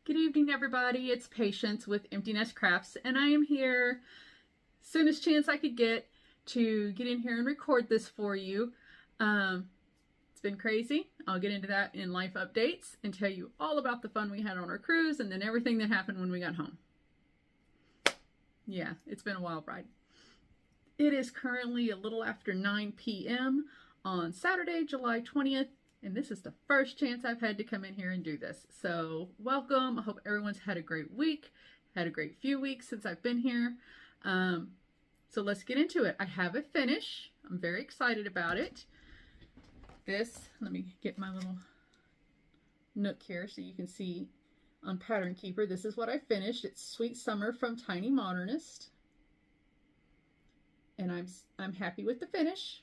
Good evening, everybody. It's Patience with Empty Nest Crafts, and I am here soonest chance I could get to get in here and record this for you. It's been crazy. I'll get into that in life updates and tell you all about the fun we had on our cruise and then everything that happened when we got home. Yeah, it's been a wild ride. It is currently a little after 9 p.m. on Saturday, July 20th. And this is the first chance I've had to come in here and do this. So welcome. I hope everyone's had a great week, had a great few weeks since I've been here. So let's get into it. I have a finish. I'm very excited about it. Let me get my little nook here so you can see on Pattern Keeper. This is what I finished. It's Sweet Summer from Tiny Modernist. And I'm happy with the finish.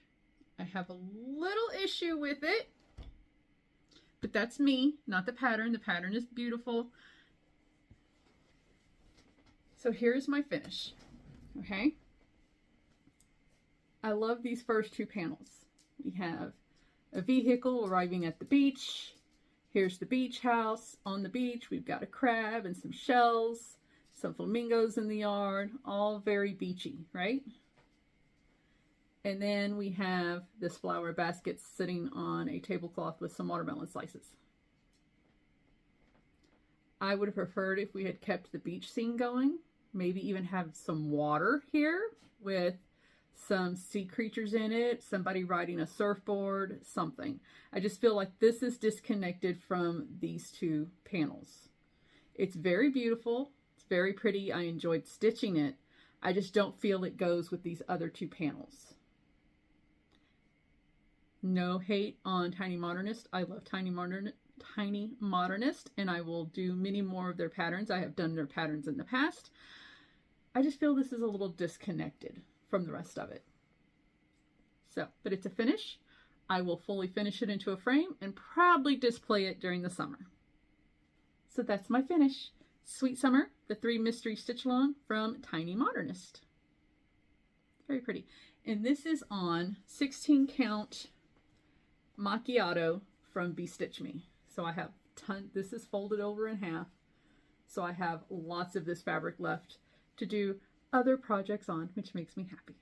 I have a little issue with it. But that's me, not the pattern. The pattern is beautiful. So here's my finish, okay? I love these first two panels. We have a vehicle arriving at the beach. Here's the beach house. On the beach, we've got a crab and some shells, some flamingos in the yard, all very beachy, right? And then we have this flower basket sitting on a tablecloth with some watermelon slices. I would have preferred if we had kept the beach scene going, maybe even have some water here with some sea creatures in it, somebody riding a surfboard, something. I just feel like this is disconnected from these two panels. It's very beautiful. It's very pretty. I enjoyed stitching it. I just don't feel it goes with these other two panels. No hate on Tiny Modernist. I love Tiny Modernist, and I will do many more of their patterns. I have done their patterns in the past. I just feel this is a little disconnected from the rest of it. So, but it's a finish. I will fully finish it into a frame and probably display it during the summer. So that's my finish. Sweet Summer, the 3 mystery stitch along from Tiny Modernist. Very pretty. And this is on 16 count macchiato from Bestitch Me. So I have this is folded over in half. So I have lots of this fabric left to do other projects on, which makes me happy.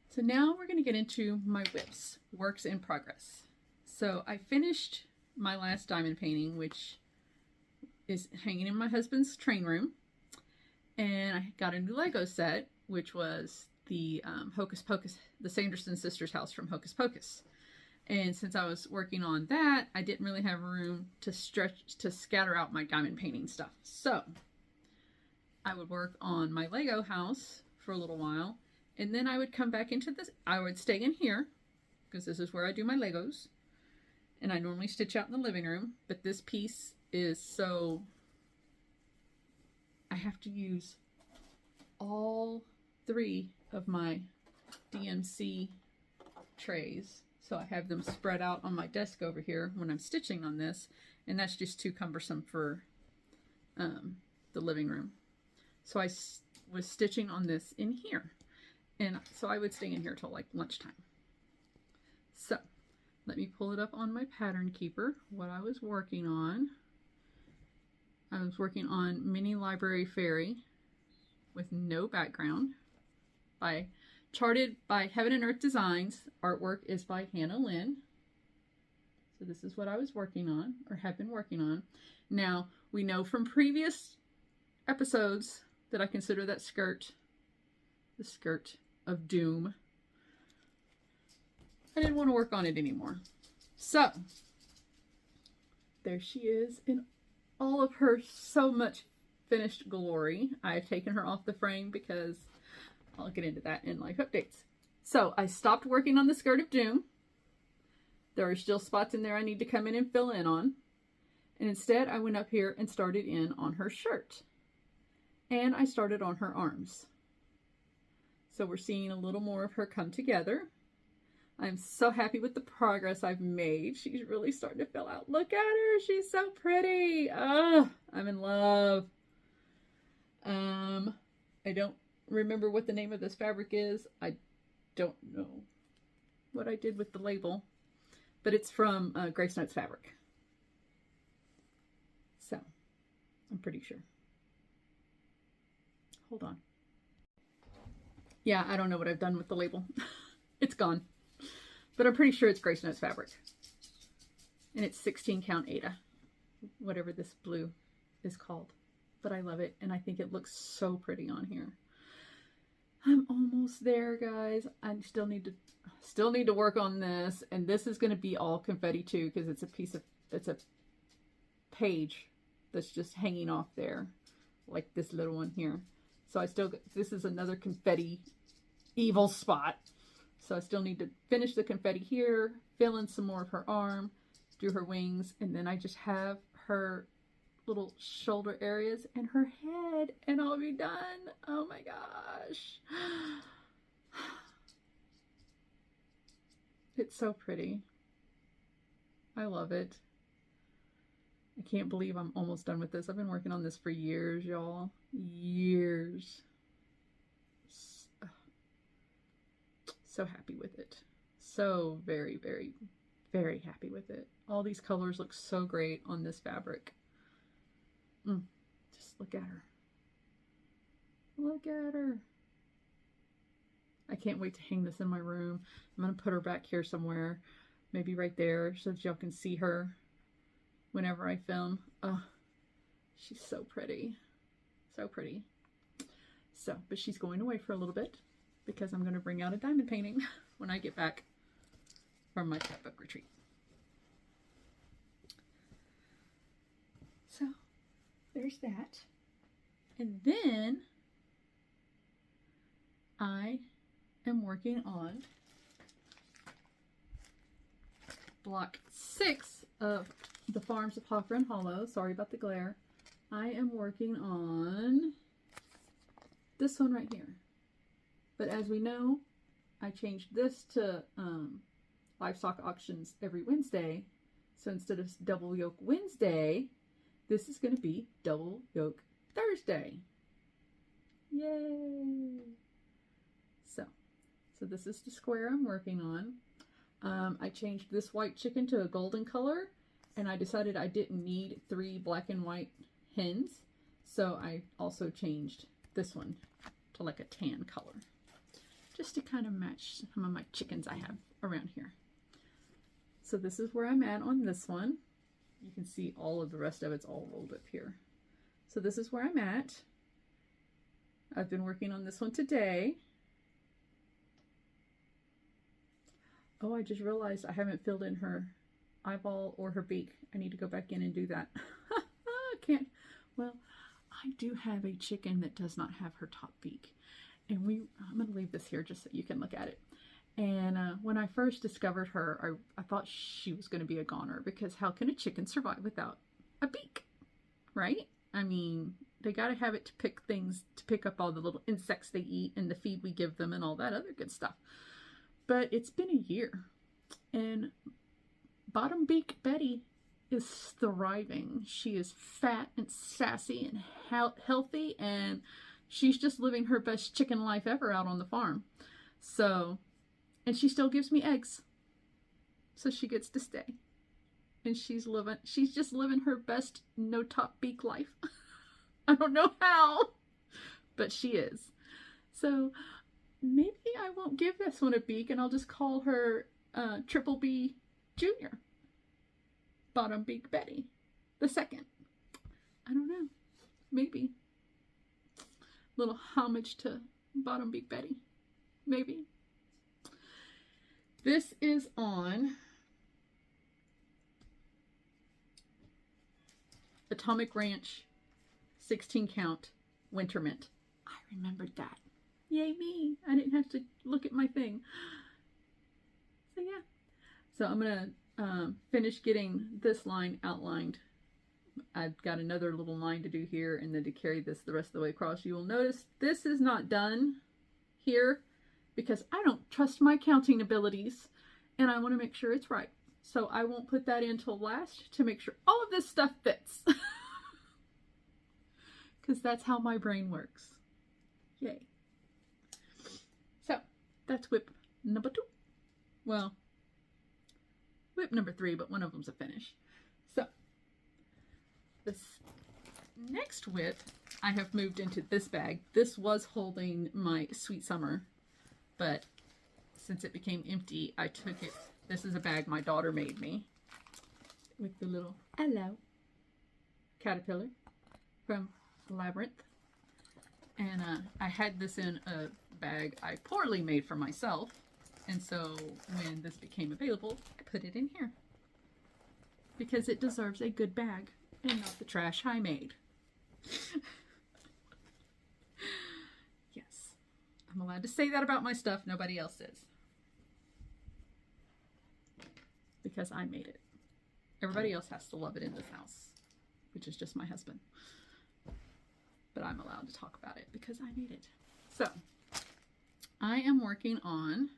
So now we're going to get into my whips, works in progress. So I finished my last diamond painting, which is hanging in my husband's train room. And I got a new Lego set, which was the Hocus Pocus, the Sanderson sisters' house from Hocus Pocus. And since I was working on that, I didn't really have room to scatter out my diamond painting stuff. So I would work on my Lego house for a little while, and then I would come back into this. I would stay in here because this is where I do my Legos, and I normally stitch out in the living room, but this piece is so I have to use all 3 of my DMC trays. So I have them spread out on my desk over here when I'm stitching on this, and that's just too cumbersome for the living room. So I was stitching on this in here, and so I would stay in here till like lunchtime. So let me pull it up on my Pattern Keeper, what I was working on. I was working on Mini Library Fairy with no background, charted by Heaven and Earth Designs. Artwork is by Hannah Lynn. So this is what I was working on, or have been working on. Now, we know from previous episodes that I consider that skirt the skirt of doom. I didn't want to work on it anymore. So, there she is in all of her so much finished glory. I've taken her off the frame because I'll get into that in life updates. So I stopped working on the skirt of doom. There are still spots in there I need to come in and fill in on. And instead I went up here and started in on her shirt. And I started on her arms. So we're seeing a little more of her come together. I'm so happy with the progress I've made. She's really starting to fill out. Look at her. She's so pretty. Oh, I'm in love. I don't remember what the name of this fabric is. I don't know what I did with the label, but it's from Grace Notes Fabric. I'm pretty sure. Hold on. Yeah, I don't know what I've done with the label. It's gone. But I'm pretty sure it's Grace Notes fabric. And it's 16 count Aida. Whatever this blue is called. But I love it, and I think it looks so pretty on here. I'm almost there, guys. I still need to work on this, and this is going to be all confetti too, because it's a page that's just hanging off there, like this little one here. So this is another confetti evil spot. So I still need to finish the confetti here, fill in some more of her arm, do her wings, and then I just have her little shoulder areas and her head, and I'll be done. Oh my gosh. It's so pretty. I love it. I can't believe I'm almost done with this. I've been working on this for years, y'all. Years. So happy with it. So very, very, very happy with it. All these colors look so great on this fabric. Just look at her. Look at her. I can't wait to hang this in my room. I'm going to put her back here somewhere. Maybe right there so that y'all can see her whenever I film. Oh, she's so pretty. So pretty. So, but she's going away for a little bit because I'm going to bring out a diamond painting when I get back from my scrapbook retreat. So, there's that. And then I am working on block 6 of the Farms of Hawker and Hollow. Sorry about the glare. I am working on this one right here. But as we know, I changed this to livestock auctions every Wednesday. So instead of double yoke Wednesday, this is going to be double yoke Thursday. Yay! So this is the square I'm working on. I changed this white chicken to a golden color, and I decided I didn't need 3 black and white hens. So I also changed this one to like a tan color, just to kind of match some of my chickens I have around here. So this is where I'm at on this one. You can see all of the rest of it's all rolled up here. So this is where I'm at. I've been working on this one today. Oh, I just realized I haven't filled in her eyeball or her beak. I need to go back in and do that. I can't. Well, I do have a chicken that does not have her top beak. And I'm going to leave this here just so you can look at it. And when I first discovered her, I thought she was going to be a goner, because how can a chicken survive without a beak, right? I mean, they got to have it to pick up all the little insects they eat and the feed we give them and all that other good stuff. But it's been a year, and Bottom Beak Betty is thriving. She is fat and sassy and healthy, and she's just living her best chicken life ever out on the farm. So, and she still gives me eggs, so she gets to stay. And she's just living her best no top beak life. I don't know how, but she is. So maybe I won't give this one a beak, and I'll just call her Triple B Junior. Bottom Beak Betty the second. I don't know. Maybe. Little homage to Bottom Beak Betty. Maybe. This is on Atomic Ranch 16 count Winter Mint. I remembered that. Yay me. I didn't have to look at my thing. So yeah. So I'm going to finish getting this line outlined. I've got another little line to do here, and then to carry this the rest of the way across. You will notice this is not done here because I don't trust my counting abilities, and I want to make sure it's right. So I won't put that in till last to make sure all of this stuff fits. Because that's how my brain works. Yay. So that's whip number 2. Well, whip number 3, but one of them's a finish. So this next WIP, I have moved into this bag. This was holding my Sweet Summer, but since it became empty, I took it. This is a bag my daughter made me with the little hello caterpillar from Labyrinth. And I had this in a bag I poorly made for myself. And so when this became available, I put it in here. Because it deserves a good bag and not the trash I made. Yes. I'm allowed to say that about my stuff. Nobody else is. Because I made it. Everybody else has to love it in this house. Which is just my husband. But I'm allowed to talk about it because I made it. So, I am working on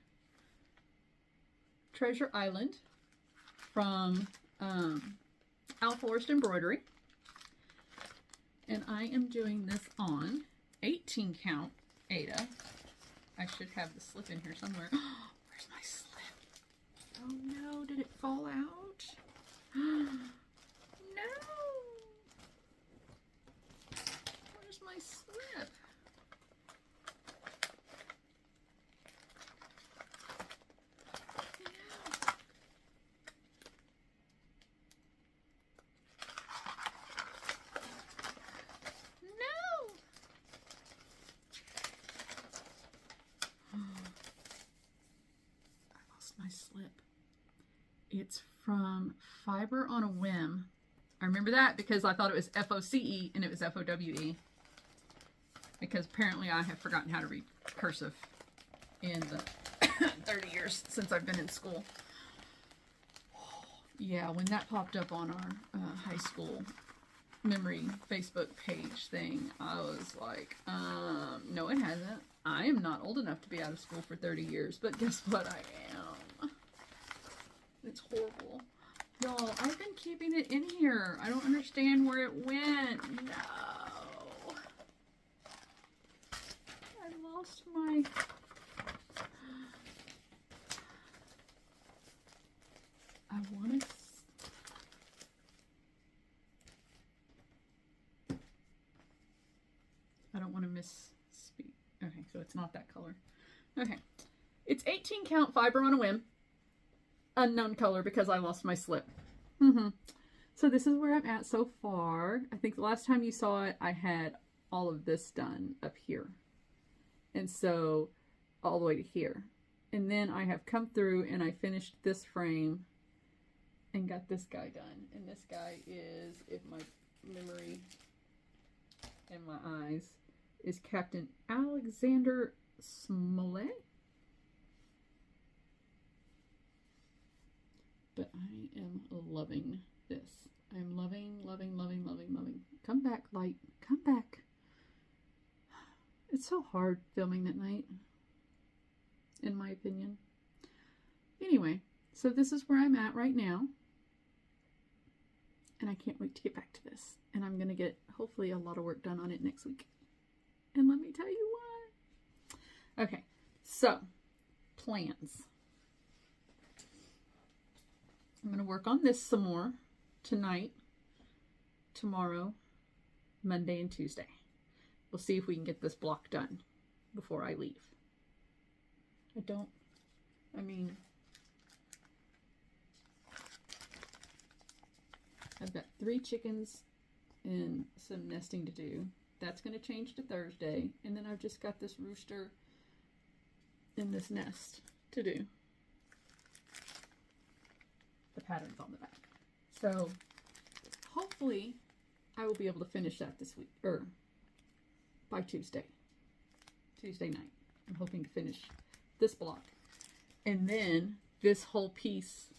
Treasure Island from Al Forrest Embroidery. And I am doing this on 18 count Aida. I should have the slip in here somewhere. Where's my slip? Oh no, did it fall out? No! Where's my slip? My slip. It's from Fiber on a Whim. I remember that because I thought it was FOCE and it was FOWE. Because apparently I have forgotten how to read cursive in the 30 years since I've been in school. Yeah, when that popped up on our high school memory Facebook page thing, I was like, no it hasn't. I am not old enough to be out of school for 30 years, but guess what, I am. It's horrible. Y'all, I've been keeping it in here. I don't understand where it went. No. I lost my... I want to... I don't want to misspeak. Okay, so it's not that color. Okay. It's 18 count Fiber on a Whim. Unknown color because I lost my slip. So this is where I'm at so far. I think the last time you saw it, I had all of this done up here. And so all the way to here. And then I have come through and I finished this frame and got this guy done. And this guy is, if my memory and my eyes, is Captain Alexander Smollett. But I am loving this. I'm loving, loving, loving, loving, loving. Come back, light. Come back. It's so hard filming at night, in my opinion. Anyway, so this is where I'm at right now. And I can't wait to get back to this. And I'm going to get, hopefully, a lot of work done on it next week. And let me tell you why. Okay, so, plans. I'm going to work on this some more tonight, tomorrow, Monday, and Tuesday. We'll see if we can get this block done before I leave. I've got 3 chickens and some nesting to do. That's going to change to Thursday. And then I've just got this rooster in this nest to do. The patterns on the back. So hopefully I will be able to finish that this week, or by Tuesday night. I'm hoping to finish this block, and then this whole piece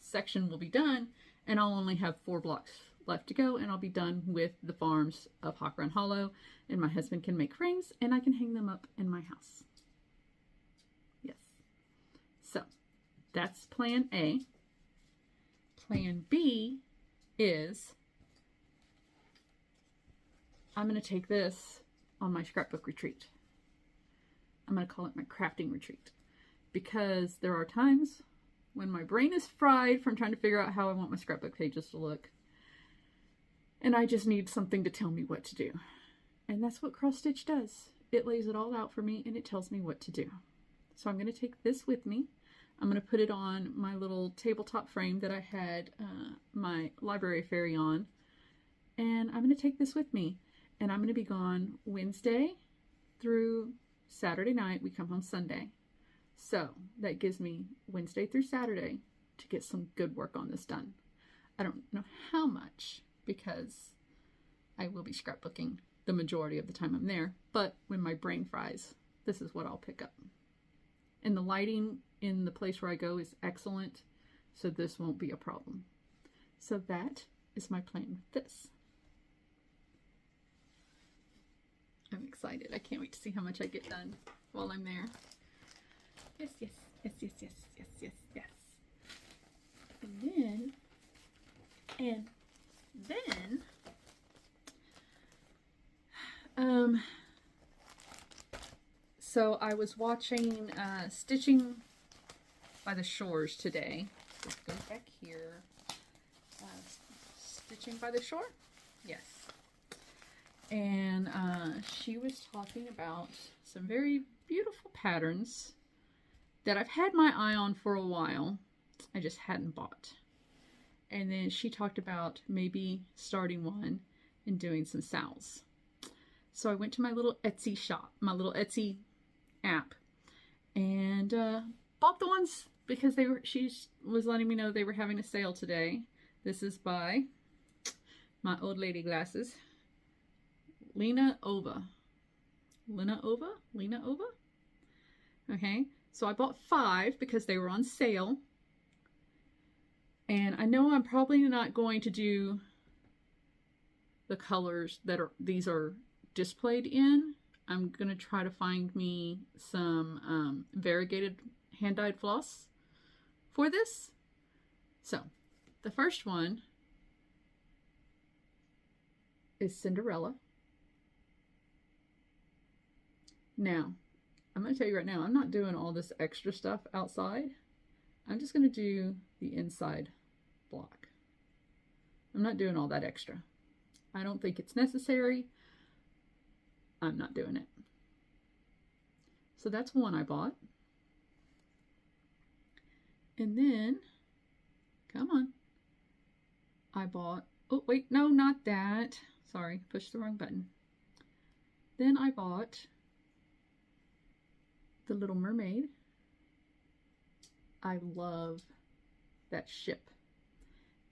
section will be done, and I'll only have 4 blocks left to go, and I'll be done with the farms of Hawk Run Hollow, and my husband can make frames and I can hang them up in my house. Yes. So that's plan A. Plan B is I'm going to take this on my scrapbook retreat. I'm going to call it my crafting retreat, because there are times when my brain is fried from trying to figure out how I want my scrapbook pages to look. And I just need something to tell me what to do. And that's what cross stitch does. It lays it all out for me and it tells me what to do. So I'm going to take this with me. I'm going to put it on my little tabletop frame that I had my library fairy on. And I'm going to take this with me. And I'm going to be gone Wednesday through Saturday night. We come home Sunday. So that gives me Wednesday through Saturday to get some good work on this done. I don't know how much because I will be scrapbooking the majority of the time I'm there. But when my brain fries, this is what I'll pick up. And the lighting in the place where I go is excellent, so this won't be a problem. So that is my plan with this. I'm excited. I can't wait to see how much I get done while I'm there. Yes, yes, yes, yes, yes, yes, yes, yes. And then, so I was watching Stitching by the Shores today. This goes back here. Stitching by the Shore? Yes. And she was talking about some very beautiful patterns that I've had my eye on for a while. I just hadn't bought. And then she talked about maybe starting one and doing some sales. So I went to my little Etsy shop, my little Etsy app, and bought the ones because she was letting me know they were having a sale today. This is by my old lady glasses, Lena Ova. Lena Ova? Lena Ova? Okay, so I bought 5 because they were on sale. And I know I'm probably not going to do the colors that these are displayed in. I'm going to try to find me some variegated hand-dyed floss for this. So, the first one is Cinderella. Now, I'm going to tell you right now, I'm not doing all this extra stuff outside. I'm just going to do the inside block. I'm not doing all that extra. I don't think it's necessary. I'm not doing it. So that's one I bought. And then, come on, I bought, oh wait, no, not that. Sorry, pushed the wrong button. Then I bought the Little Mermaid. I love that ship.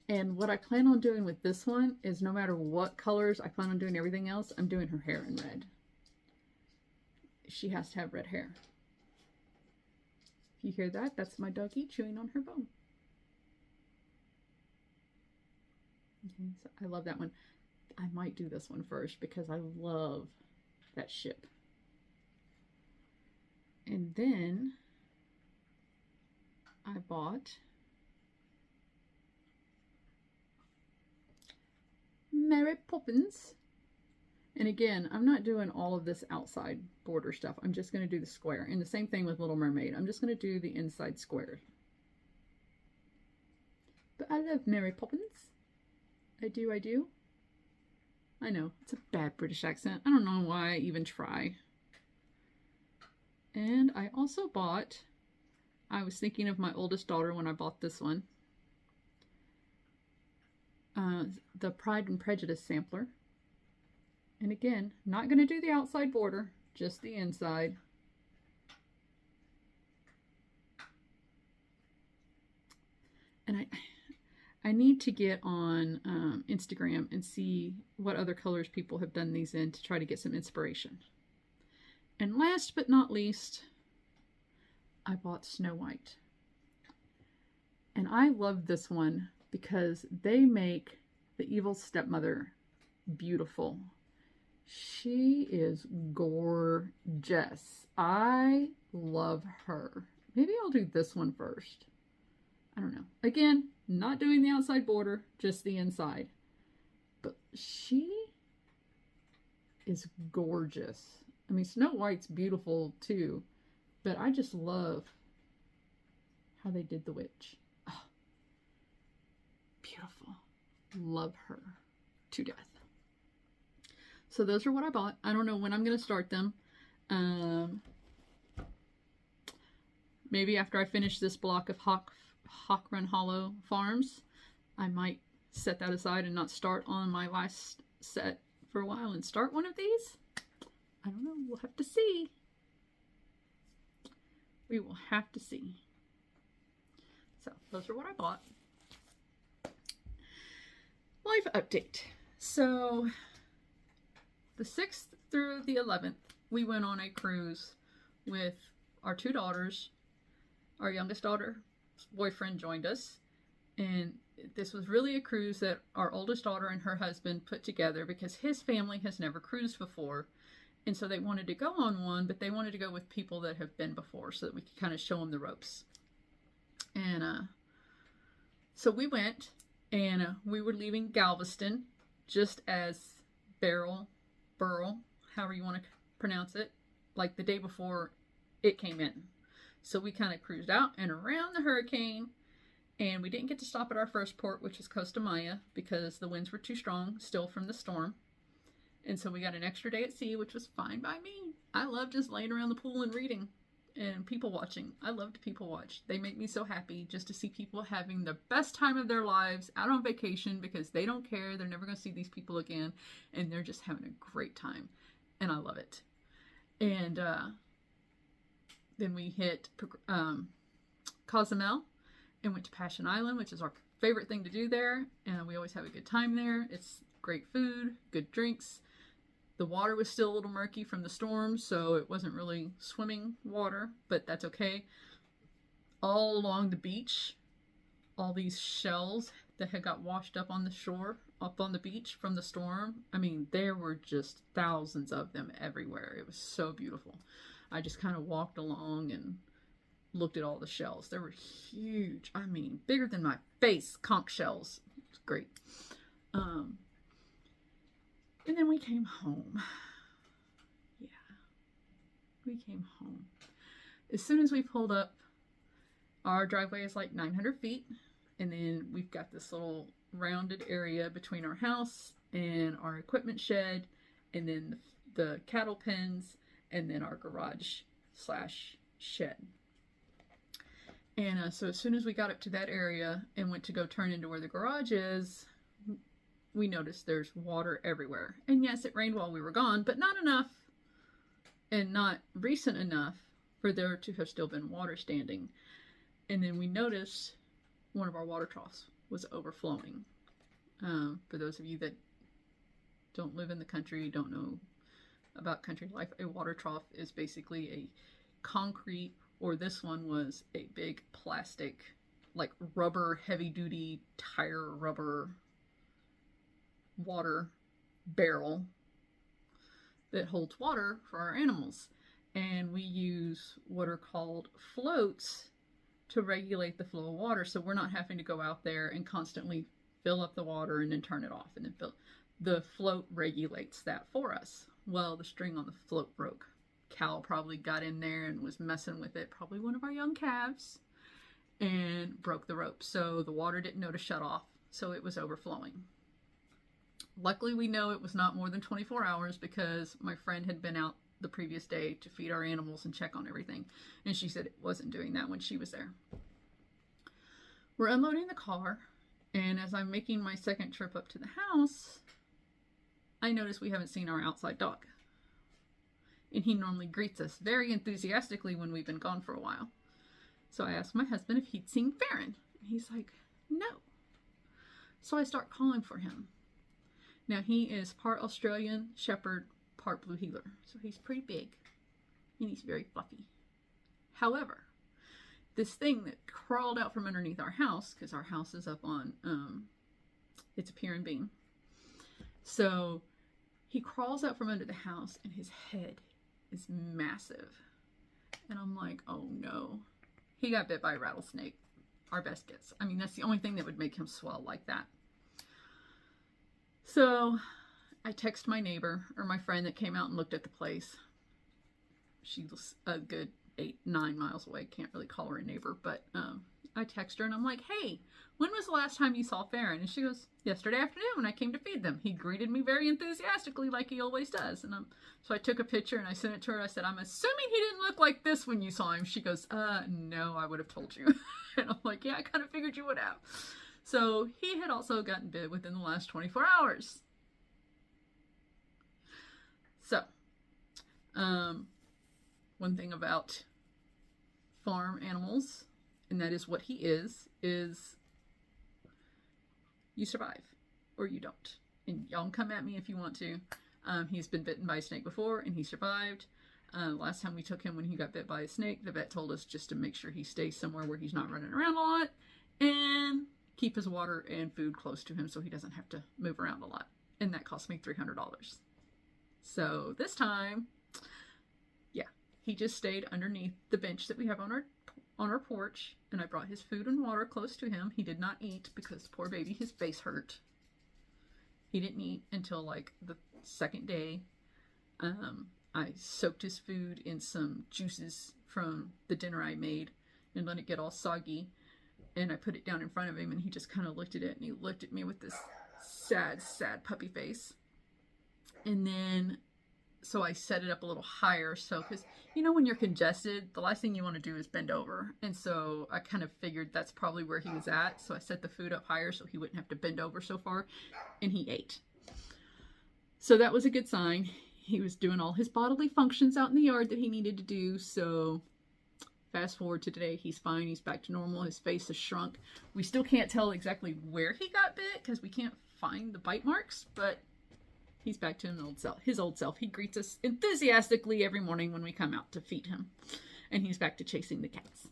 And what I plan on doing with this one is no matter what colors I plan on doing everything else, I'm doing her hair in red. She has to have red hair. If you hear that, that's my doggy chewing on her bone. Okay, so I love that one. I might do this one first because I love that ship. And then I bought Mary Poppins. And again, I'm not doing all of this outside border stuff. I'm just going to do the square. And the same thing with Little Mermaid. I'm just going to do the inside square. But I love Mary Poppins. I do, I do. I know, it's a bad British accent. I don't know why I even try. And I also bought, I was thinking of my oldest daughter when I bought this one. The Pride and Prejudice sampler. And again, not going to do the outside border, just the inside. And I need to get on Instagram and see what other colors people have done these in to try to get some inspiration. And last but not least, I bought Snow White. And I love this one because they make the evil stepmother beautiful. She is gorgeous. I love her. Maybe I'll do this one first. I don't know. Again, not doing the outside border, just the inside. But she is gorgeous. I mean, Snow White's beautiful too, but I just love how they did the witch. Oh, beautiful. Love her to death. So those are what I bought. I don't know when I'm going to start them. Maybe after I finish this block of Hawk Run Hollow farms, I might set that aside and not start on my last set for a while and start one of these. I don't know. We'll have to see. We will have to see. So those are what I bought. Life update. So the 6th through the 11th, we went on a cruise with our 2 daughters. Our youngest daughter's boyfriend joined us, and this was really a cruise that our oldest daughter and her husband put together because his family has never cruised before, and so they wanted to go on one, but they wanted to go with people that have been before so that we could kind of show them the ropes. And so we went, and we were leaving Galveston just as Burl, however you want to pronounce it, like the day before it came in. So we kind of cruised out and around the hurricane, and we didn't get to stop at our first port, which is Costa Maya, because the winds were too strong still from the storm. And so we got an extra day at sea, which was fine by me. I love just laying around the pool and reading and people watching. I love to people watch. They make me so happy just to see people having the best time of their lives out on vacation because they don't care. They're never going to see these people again, and they're just having a great time. And I love it. And then we hit Cozumel and went to Passion Island, which is our favorite thing to do there. And we always have a good time there. It's great food, good drinks. The water was still a little murky from the storm, so it wasn't really swimming water, but that's okay. All along the beach, all these shells that had got washed up on the shore, up on the beach from the storm. I mean, there were just thousands of them everywhere. It was so beautiful. I just kind of walked along and looked at all the shells. They were huge. I mean, bigger than my face, conch shells. It's great. And then we came home. Yeah, we came home. As soon as we pulled up, our driveway is like 900 feet. And then we've got this little rounded area between our house and our equipment shed, and then the cattle pens, and then our garage / shed. And so as soon as we got up to that area and went to go turn into where the garage is, we noticed there's water everywhere. And yes, it rained while we were gone, but not enough and not recent enough for there to have still been water standing. And then we noticed one of our water troughs was overflowing. For those of you that don't live in the country, don't know about country life, a water trough is basically a concrete, or this one was a big plastic, like rubber, heavy-duty tire rubber water barrel that holds water for our animals. And we use what are called floats to regulate the flow of water, so we're not having to go out there and constantly fill up the water and then turn it off and then fill. The float regulates that for us. Well, the string on the float broke. Cal probably got in there and was messing with it, probably one of our young calves, and broke the rope. So the water didn't know to shut off, so it was overflowing. Luckily, we know it was not more than 24 hours because my friend had been out the previous day to feed our animals and check on everything, and she said it wasn't doing that when she was there. We're unloading the car, and as I'm making my second trip up to the house, I notice we haven't seen our outside dog. And he normally greets us very enthusiastically when we've been gone for a while. So I asked my husband if he'd seen Farron. And he's like, no. So I start calling for him. Now he is part Australian Shepherd, part Blue Heeler. So he's pretty big and he's very fluffy. However, this thing that crawled out from underneath our house, because our house is up on, it's a pier and beam. So he crawls out from under the house and his head is massive. And I'm like, oh no. He got bit by a rattlesnake. Our best guess. I mean, that's the only thing that would make him swell like that. So I text my neighbor, or my friend that came out and looked at the place. She's a good 8-9 miles away. Can't really call her a neighbor, but I text her and I'm like, hey, when was the last time you saw Farron? And she goes, yesterday afternoon when I came to feed them. He greeted me very enthusiastically like he always does. And so I took a picture and I sent it to her. I said, I'm assuming he didn't look like this when you saw him. She goes, no, I would have told you. And I'm like, yeah, I kind of figured you would have. So he had also gotten bit within the last 24 hours. So, one thing about farm animals, and that is what he is you survive or you don't. And y'all come at me if you want to. He's been bitten by a snake before and he survived. Last time we took him when he got bit by a snake, the vet told us just to make sure he stays somewhere where he's not running around a lot and keep his water and food close to him so he doesn't have to move around a lot. And that cost me $300. So this time, yeah, he just stayed underneath the bench that we have on our porch, and I brought his food and water close to him. He did not eat because, poor baby, his face hurt. He didn't eat until like the second day. I soaked his food in some juices from the dinner I made and let it get all soggy, and I put it down in front of him, and he just kind of looked at it, and he looked at me with this sad, sad puppy face. And then, so I set it up a little higher, so, because, you know, when you're congested, the last thing you want to do is bend over. And so I kind of figured that's probably where he was at, so I set the food up higher so he wouldn't have to bend over so far, and he ate. So that was a good sign. He was doing all his bodily functions out in the yard that he needed to do, so fast forward to today, he's fine, he's back to normal, his face has shrunk. We still can't tell exactly where he got bit, because we can't find the bite marks, but he's back to his old self. He greets us enthusiastically every morning when we come out to feed him. And he's back to chasing the cats.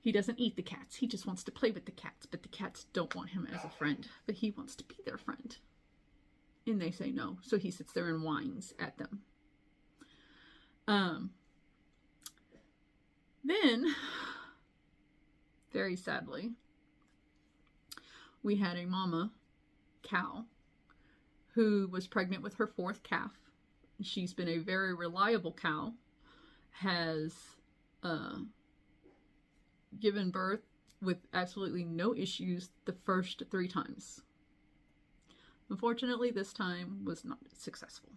He doesn't eat the cats. He just wants to play with the cats. But the cats don't want him as a friend. But he wants to be their friend. And they say no. So he sits there and whines at them. Then, very sadly, we had a mama cow who was pregnant with her 4th calf. She's been a very reliable cow, has given birth with absolutely no issues the first 3 times. Unfortunately, this time was not successful.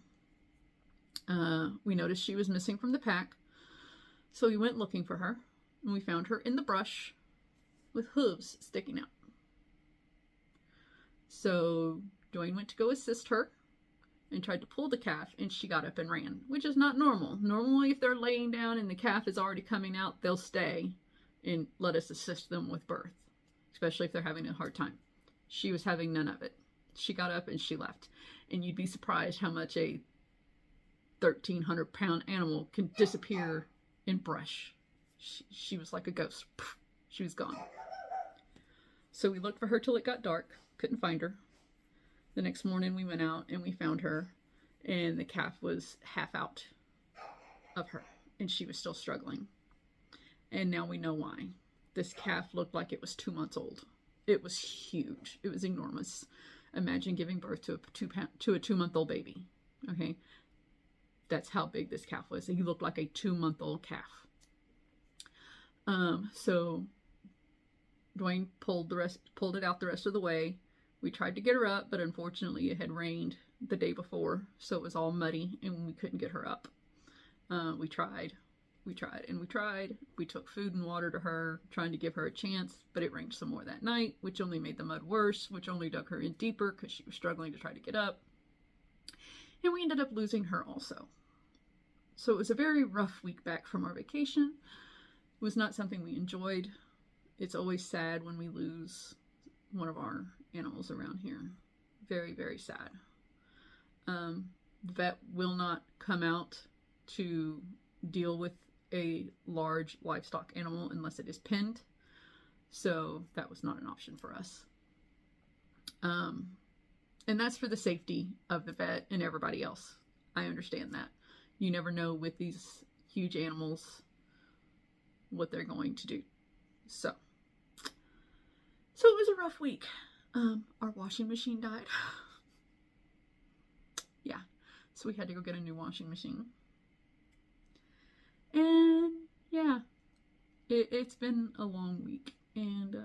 We noticed she was missing from the pack, so we went looking for her, and we found her in the brush with hooves sticking out. So Dwayne went to go assist her and tried to pull the calf, and she got up and ran, which is not normal. Normally, if they're laying down and the calf is already coming out, they'll stay and let us assist them with birth, especially if they're having a hard time. She was having none of it. She got up and she left. And you'd be surprised how much a 1,300-pound animal can disappear in brush. She was like a ghost. She was gone. So we looked for her till it got dark. Couldn't find her. The next morning we went out and we found her, and the calf was half out of her, and she was still struggling. And now we know why. This calf looked like it was 2 months old. It was huge. It was enormous. Imagine giving birth to a 2-month-old baby. Okay, that's how big this calf was. He looked like a 2-month-old calf. So Dwayne pulled it out the rest of the way. We tried to get her up, but unfortunately it had rained the day before, so it was all muddy and we couldn't get her up. We tried, and we tried. We took food and water to her, trying to give her a chance, but it rained some more that night, which only made the mud worse, which only dug her in deeper because she was struggling to try to get up. And we ended up losing her also. So it was a very rough week back from our vacation. It was not something we enjoyed. It's always sad when we lose one of our animals around here. Very, very sad. The vet will not come out to deal with a large livestock animal unless it is pinned. So that was not an option for us. And that's for the safety of the vet and everybody else. I understand that. You never know with these huge animals what they're going to do. So it was a rough week. Our washing machine died. Yeah, so we had to go get a new washing machine. And yeah, it's been a long week, and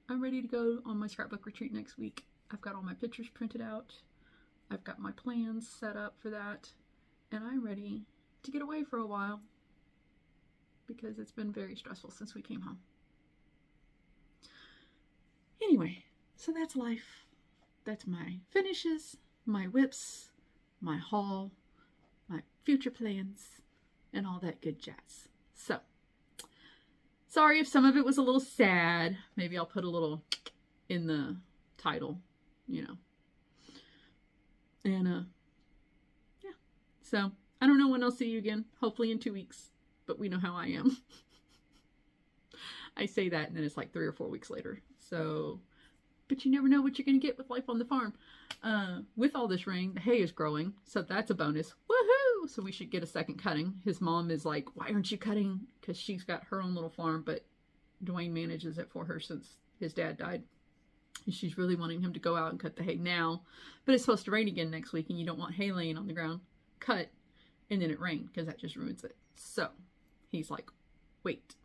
I'm ready to go on my scrapbook retreat next week. I've got all my pictures printed out. I've got my plans set up for that, and I'm ready to get away for a while because it's been very stressful since we came home. Anyway, so that's life. That's my finishes, my whips, my haul, my future plans, and all that good jazz. So, sorry if some of it was a little sad. Maybe I'll put a little in the title, you know. And, yeah. So, I don't know when I'll see you again. Hopefully in 2 weeks. But we know how I am. I say that and then it's like 3 or 4 weeks later. So, but you never know what you're going to get with life on the farm. With all this rain, the hay is growing. So that's a bonus. Woohoo! So we should get a second cutting. His mom is like, why aren't you cutting? Because she's got her own little farm, but Dwayne manages it for her since his dad died. And she's really wanting him to go out and cut the hay now. But it's supposed to rain again next week, and you don't want hay laying on the ground. Cut, and then it rained, because that just ruins it. So he's like, wait.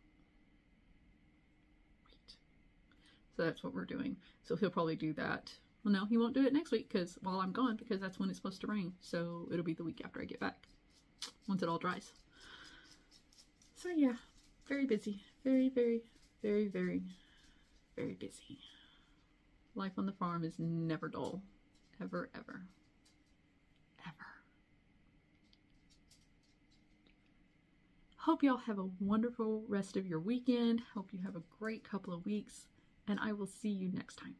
So that's what we're doing. So he'll probably do that. Well, no, he won't do it next week because while I'm gone, because that's when it's supposed to rain. So it'll be the week after I get back, once it all dries. So yeah, very busy. Very, very, very, very, very busy. Life on the farm is never dull. Ever, ever, ever. Hope y'all have a wonderful rest of your weekend. Hope you have a great couple of weeks. And I will see you next time.